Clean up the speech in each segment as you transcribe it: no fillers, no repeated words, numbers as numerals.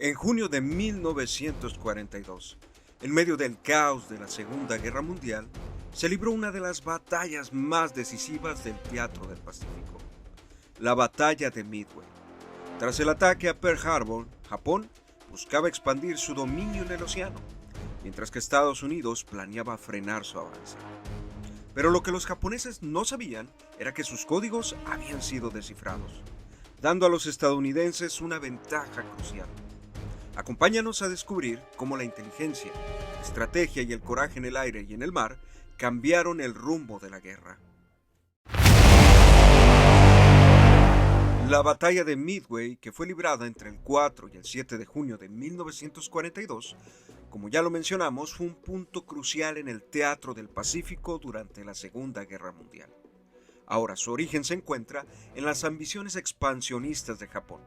En junio de 1942, en medio del caos de la Segunda Guerra Mundial, se libró una de las batallas más decisivas del teatro del Pacífico, la Batalla de Midway. Tras el ataque a Pearl Harbor, Japón buscaba expandir su dominio en el océano, mientras que Estados Unidos planeaba frenar su avance. Pero lo que los japoneses no sabían era que sus códigos habían sido descifrados, dando a los estadounidenses una ventaja crucial. Acompáñanos a descubrir cómo la inteligencia, estrategia y el coraje en el aire y en el mar cambiaron el rumbo de la guerra. La batalla de Midway, que fue librada entre el 4 y el 7 de junio de 1942, como ya lo mencionamos, fue un punto crucial en el teatro del Pacífico durante la Segunda Guerra Mundial. Ahora, su origen se encuentra en las ambiciones expansionistas de Japón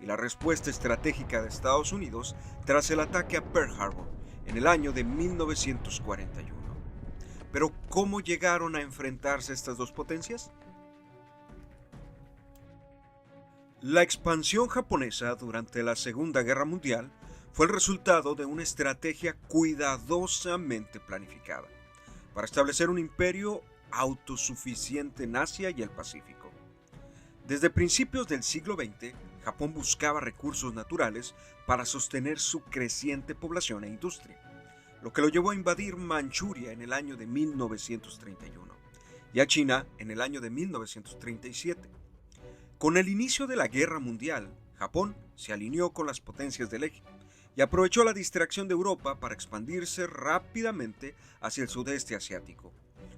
y la respuesta estratégica de Estados Unidos tras el ataque a Pearl Harbor en el año de 1941. Pero, ¿cómo llegaron a enfrentarse estas dos potencias? La expansión japonesa durante la Segunda Guerra Mundial fue el resultado de una estrategia cuidadosamente planificada para establecer un imperio autosuficiente en Asia y el Pacífico. Desde principios del siglo XX, Japón buscaba recursos naturales para sostener su creciente población e industria, lo que lo llevó a invadir Manchuria en el año de 1931 y a China en el año de 1937. Con el inicio de la Guerra Mundial, Japón se alineó con las potencias del eje y aprovechó la distracción de Europa para expandirse rápidamente hacia el sudeste asiático,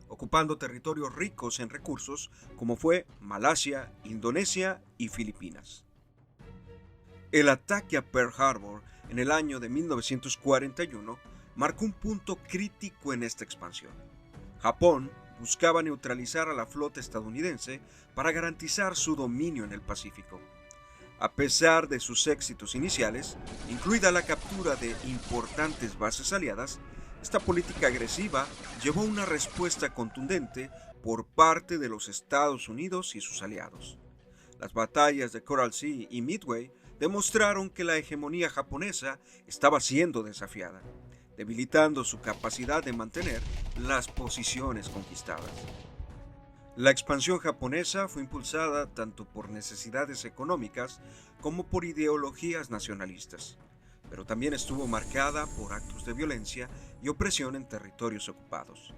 ocupando territorios ricos en recursos como fue Malasia, Indonesia y Filipinas. El ataque a Pearl Harbor en el año de 1941 marcó un punto crítico en esta expansión. Japón buscaba neutralizar a la flota estadounidense para garantizar su dominio en el Pacífico. A pesar de sus éxitos iniciales, incluida la captura de importantes bases aliadas, esta política agresiva llevó a una respuesta contundente por parte de los Estados Unidos y sus aliados. Las batallas de Coral Sea y Midway demostraron que la hegemonía japonesa estaba siendo desafiada, debilitando su capacidad de mantener las posiciones conquistadas. La expansión japonesa fue impulsada tanto por necesidades económicas como por ideologías nacionalistas, pero también estuvo marcada por actos de violencia y opresión en territorios ocupados.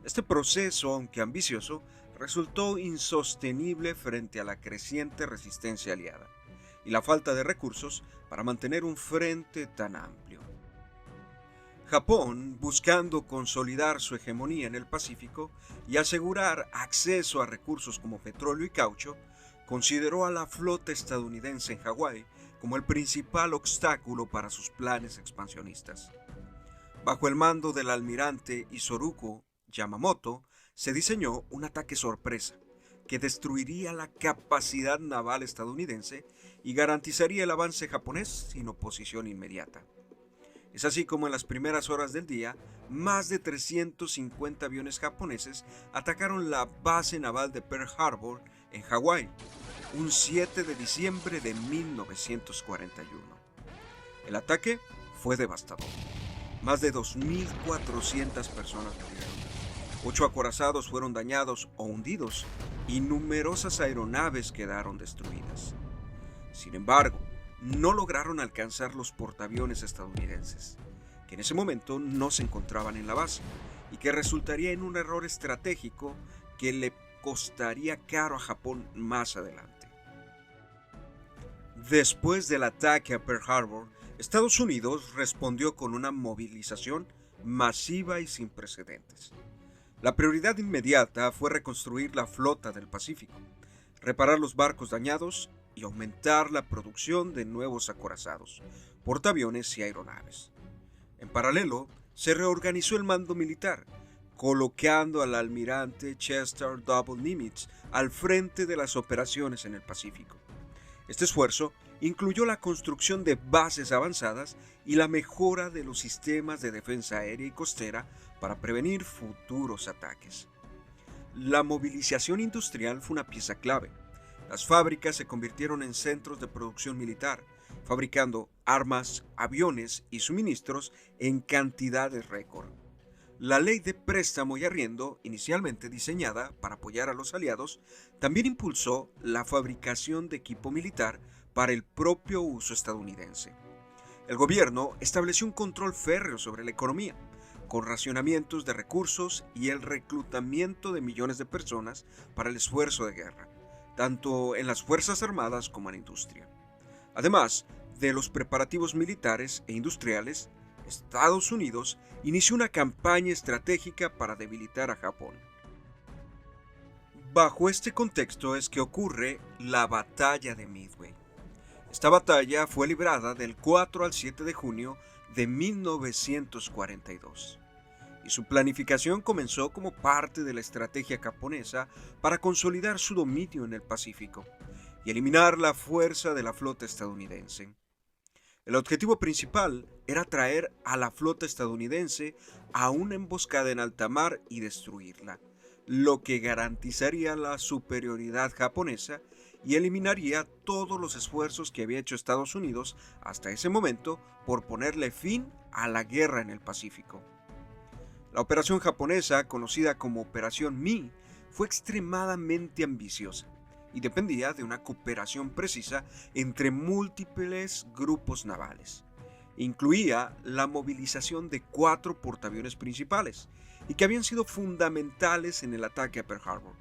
Este proceso, aunque ambicioso, resultó insostenible frente a la creciente resistencia aliada y la falta de recursos para mantener un frente tan amplio. Japón, buscando consolidar su hegemonía en el Pacífico y asegurar acceso a recursos como petróleo y caucho, consideró a la flota estadounidense en Hawái como el principal obstáculo para sus planes expansionistas. Bajo el mando del almirante Isoroku Yamamoto, se diseñó un ataque sorpresa que destruiría la capacidad naval estadounidense y garantizaría el avance japonés sin oposición inmediata. Es así como en las primeras horas del día, más de 350 aviones japoneses atacaron la base naval de Pearl Harbor en Hawái, un 7 de diciembre de 1941. El ataque fue devastador. Más de 2.400 personas murieron. 8 acorazados fueron dañados o hundidos y numerosas aeronaves quedaron destruidas. Sin embargo, no lograron alcanzar los portaaviones estadounidenses, que en ese momento no se encontraban en la base, y que resultaría en un error estratégico que le costaría caro a Japón más adelante. Después del ataque a Pearl Harbor, Estados Unidos respondió con una movilización masiva y sin precedentes. La prioridad inmediata fue reconstruir la flota del Pacífico, reparar los barcos dañados y aumentar la producción de nuevos acorazados, portaaviones y aeronaves. En paralelo, se reorganizó el mando militar, colocando al almirante Chester W. Nimitz al frente de las operaciones en el Pacífico. Este esfuerzo incluyó la construcción de bases avanzadas y la mejora de los sistemas de defensa aérea y costera para prevenir futuros ataques. La movilización industrial fue una pieza clave. Las fábricas se convirtieron en centros de producción militar, fabricando armas, aviones y suministros en cantidades récord. La ley de préstamo y arriendo, inicialmente diseñada para apoyar a los aliados, también impulsó la fabricación de equipo militar para el propio uso estadounidense. El gobierno estableció un control férreo sobre la economía, con racionamientos de recursos y el reclutamiento de millones de personas para el esfuerzo de guerra, tanto en las Fuerzas Armadas como en la industria. Además de los preparativos militares e industriales, Estados Unidos inició una campaña estratégica para debilitar a Japón. Bajo este contexto es que ocurre la Batalla de Midway. Esta batalla fue librada del 4 al 7 de junio de 1942, y su planificación comenzó como parte de la estrategia japonesa para consolidar su dominio en el Pacífico y eliminar la fuerza de la flota estadounidense. El objetivo principal era traer a la flota estadounidense a una emboscada en alta mar y destruirla, lo que garantizaría la superioridad japonesa y eliminaría todos los esfuerzos que había hecho Estados Unidos hasta ese momento por ponerle fin a la guerra en el Pacífico. La operación japonesa, conocida como Operación Mi, fue extremadamente ambiciosa y dependía de una cooperación precisa entre múltiples grupos navales. Incluía la movilización de 4 portaaviones principales y que habían sido fundamentales en el ataque a Pearl Harbor.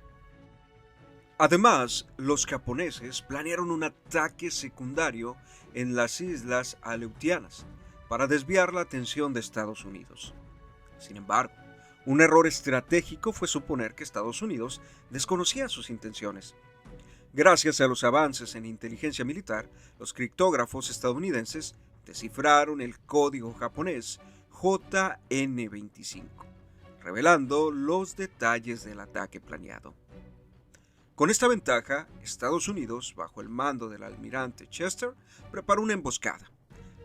Además, los japoneses planearon un ataque secundario en las islas Aleutianas para desviar la atención de Estados Unidos. Sin embargo, un error estratégico fue suponer que Estados Unidos desconocía sus intenciones. Gracias a los avances en inteligencia militar, los criptógrafos estadounidenses descifraron el código japonés JN25, revelando los detalles del ataque planeado. Con esta ventaja, Estados Unidos, bajo el mando del almirante Chester, preparó una emboscada.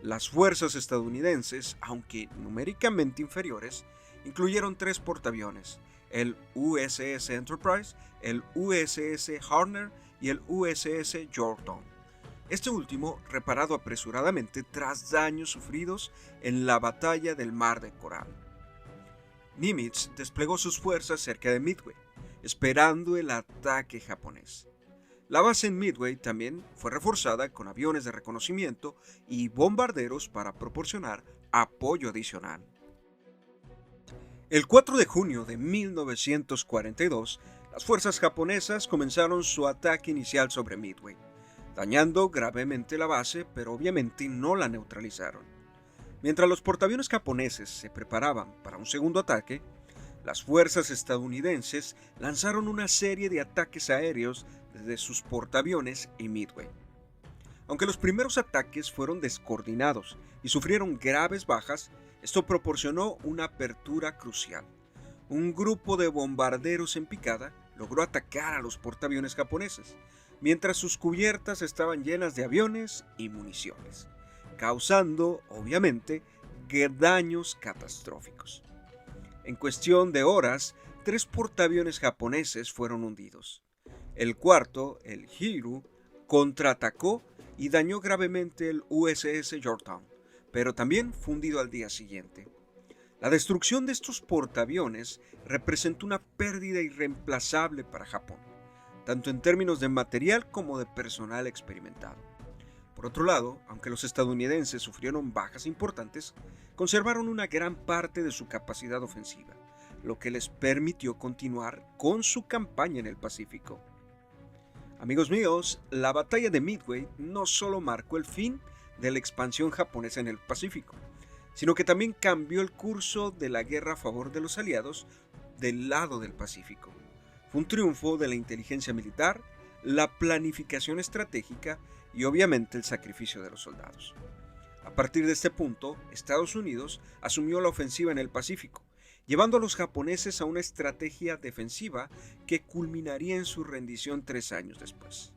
Las fuerzas estadounidenses, aunque numéricamente inferiores, incluyeron 3 portaaviones, el USS Enterprise, el USS Harner y el USS Yorktown. Este último reparado apresuradamente tras daños sufridos en la batalla del Mar de Coral. Nimitz desplegó sus fuerzas cerca de Midway, esperando el ataque japonés. La base en Midway también fue reforzada con aviones de reconocimiento y bombarderos para proporcionar apoyo adicional. El 4 de junio de 1942, las fuerzas japonesas comenzaron su ataque inicial sobre Midway, dañando gravemente la base, pero obviamente no la neutralizaron. Mientras los portaaviones japoneses se preparaban para un segundo ataque, las fuerzas estadounidenses lanzaron una serie de ataques aéreos desde sus portaaviones en Midway. Aunque los primeros ataques fueron descoordinados y sufrieron graves bajas, esto proporcionó una apertura crucial. Un grupo de bombarderos en picada logró atacar a los portaaviones japoneses, mientras sus cubiertas estaban llenas de aviones y municiones, causando, obviamente, daños catastróficos. En cuestión de horas, 3 portaaviones japoneses fueron hundidos. El cuarto, el Hiru, contraatacó y dañó gravemente el USS Yorktown, pero también fue hundido al día siguiente. La destrucción de estos portaaviones representó una pérdida irreemplazable para Japón, tanto en términos de material como de personal experimentado. Por otro lado, aunque los estadounidenses sufrieron bajas importantes, conservaron una gran parte de su capacidad ofensiva, lo que les permitió continuar con su campaña en el Pacífico. Amigos míos, la batalla de Midway no solo marcó el fin de la expansión japonesa en el Pacífico, sino que también cambió el curso de la guerra a favor de los aliados del lado del Pacífico. Fue un triunfo de la inteligencia militar, la planificación estratégica y obviamente el sacrificio de los soldados. A partir de este punto, Estados Unidos asumió la ofensiva en el Pacífico, llevando a los japoneses a una estrategia defensiva que culminaría en su rendición 3 años después.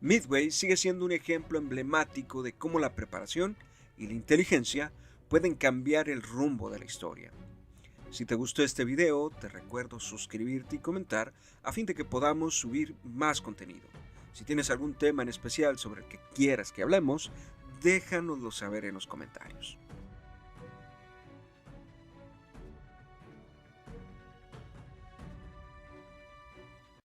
Midway sigue siendo un ejemplo emblemático de cómo la preparación y la inteligencia pueden cambiar el rumbo de la historia. Si te gustó este video, te recuerdo suscribirte y comentar a fin de que podamos subir más contenido. Si tienes algún tema en especial sobre el que quieras que hablemos, Déjanoslo saber en los comentarios.